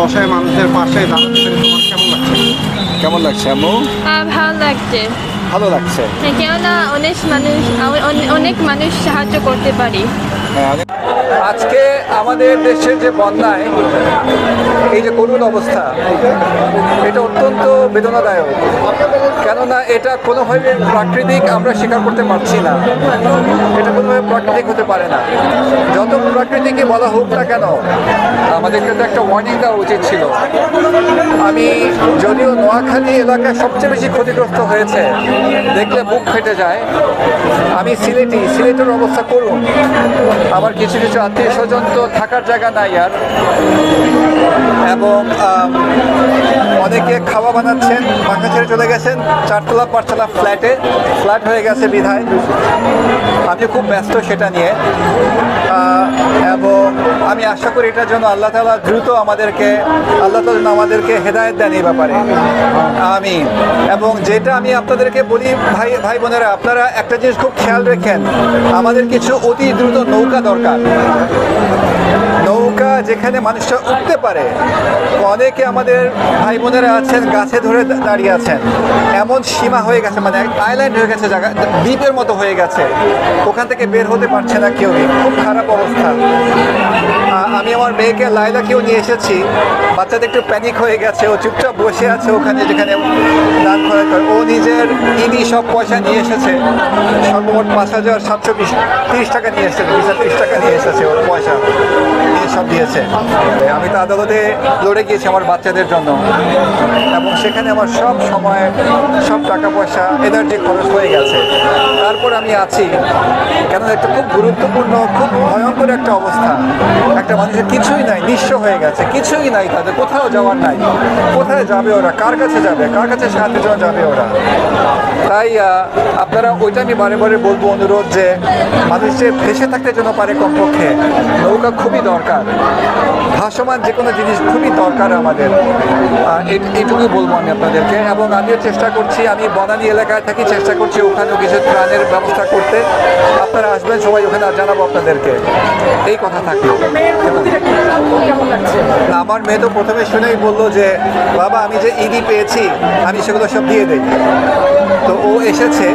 অসহায় মানুষদের পাশে দাঁড়াতে পেরে তোমার কেমন লাগছে আম্মু? ভালো লাগছে। ভালো লাগছে। কেননা অনেক মানুষ সাহায্য করতে পারি। আজকে আমাদের দেশের যে বন্যায় এই যে করুণ অবস্থা, এটা অত্যন্ত বেদনাদায়ক। কেননা এটা কোনোভাবে প্রাকৃতিক আমরা স্বীকার করতে পারছি না। এটা কোনোভাবে প্রাকৃতিক হতে পারে না। যত প্রাকৃতিকই বলা হোক না কেন, আমাদেরকে তো একটা ওয়ার্নিং দেওয়া উচিত ছিল। আমি যদিও নোয়াখালী এলাকায় সবচেয়ে বেশি ক্ষতিগ্রস্ত হয়েছে, দেখলে বুক ফেটে যায়। আমি সিলেটের অবস্থা করুন। আমার কিছু কিছু আত্মীয় স্বজন তো থাকার জায়গা নাই আর, এবং অনেকে খাওয়া বানাচ্ছেন, বাসা ছেড়ে চলে গেছেন, 4তলা 5তলা ফ্ল্যাট হয়ে গেছে বিধায় আমি খুব ব্যস্ত সেটা নিয়ে। এবং আমি আশা করি এটার জন্য আল্লাহ তাআলা দ্রুত আমাদেরকে হেদায়েত দেন এই ব্যাপারে, আমিন। এবং যেটা আমি আপনাদেরকে বলি, ভাই বোনেরা, আপনারা একটা জিনিস খুব খেয়াল রেখেন, আমাদের কিছু অতি দ্রুত নৌকা দরকার। নৌকা যেখানে মানুষরা উঠতে পারে। অনেকে আমাদের ভাই বোনেরা আছেন গাছে ধরে দাঁড়িয়ে আছেন, এমন সীমা হয়ে গেছে, মানে আইল্যান্ড হয়ে গেছে, জায়গা দ্বীপের মতো হয়ে গেছে, ওখান থেকে বের হতে পারছে না কেউ। খুব খারাপ অবস্থা। আমি আমার মেয়েকে লাইলাকেও নিয়ে এসেছি, বাচ্চাটা একটু প্যানিক হয়ে গেছে, ও চুপচাপ বসে আছে ওখানে যেখানে দান খরচ করে। ও নিজের সব পয়সা নিয়ে এসেছে, সর্বমোট 5,730 টাকা নিয়ে এসেছে, 30 টাকা নিয়ে এসেছে, ওর পয়সা নিয়ে সব দিয়েছে। আমি তো আদালতে লড়ে গিয়েছি আমার বাচ্চাদের জন্য, এবং সেখানে আমার সব সময় সব টাকা পয়সা এনার্জি খরচ হয়ে গেছে। তারপর আমি আছি, কেন একটা খুব গুরুত্বপূর্ণ, খুব ভয়ঙ্কর একটা অবস্থা। একটা মানুষের কিছুই নাই, নিঃস্ব হয়ে গেছে, কিছুই নাই, তাদের কোথাও যাওয়ার নাই। কোথায় যাবে ওরা? কার কাছে যাবে? কার কাছে সাহায্যের জন্য যাবে ওরা? তাই আপনারা ওইটা আমি বারে বারে বলবো, অনুরোধ, যে মানুষ যে ভেসে থাকতে জন্য পারে, কমপক্ষে নৌকা খুবই দরকার। ভাসমান যে কোনো জিনিস খুবই দরকার আমাদের। এইটুকুই বলবো আমি আপনাদেরকে। এবং আমিও চেষ্টা করছি, আমি বনানী এলাকায় থাকি, চেষ্টা করছি ওখানেও কিছু ত্রাণের ব্যবস্থা করতে। আপনারা আসবেন সবাই, ওখানে জানাবো আপনাদেরকে। এই কথা থাকলো। আমার মেয়ে তো প্রথমে শুনেই বললো যে, বাবা আমি যে ইডি পেয়েছি আমি সেগুলো সব দিয়ে দেই। তো ও এসেছে,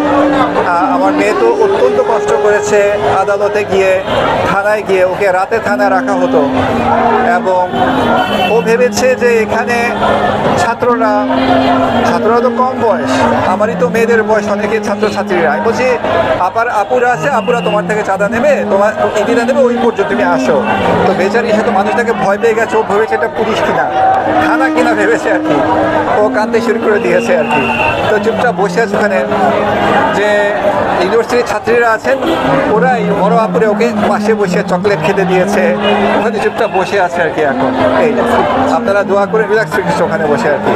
আমার মেয়ে তো অত্যন্ত কষ্ট করেছে, আদালতে গিয়ে, থানায় গিয়ে, ওকে রাতে থানায় রাখা হতো। এবং ও ভেবেছে যে এখানে ছাত্ররা তো কম বয়স, আমারই তো মেয়েদের বয়স, অনেকে ছাত্রছাত্রীরা। আমি বলছি, আপুরা আছে, আপুরা তোমার থেকে চাঁদা নেবে, তোমার ইডিরা নেবে, ওই পর্যন্ত তুমি আসো। তো বেচারি সে তো মানুষটাকে ভয় পেয়ে গেছে, ও ভেবেছে এটা পুলিশ কিনা, থানা কিনা ভেবেছে আর কি। ও কাঁদতে শুরু করে দিয়েছে আর কি। তো চুপচাপ বসে আছে ওখানে। যে ইউনিভার্সিটির ছাত্রীরা আছেন, ওরাই বড় আপুরে ওকে পাশে বসে চকলেট খেতে দিয়েছে, ওখানে চুপচাপ বসে আছে আর কি। এখন এই আপনারা দোয়া করে রিল্যাক্স রেখেছে ওখানে বসে আর কি।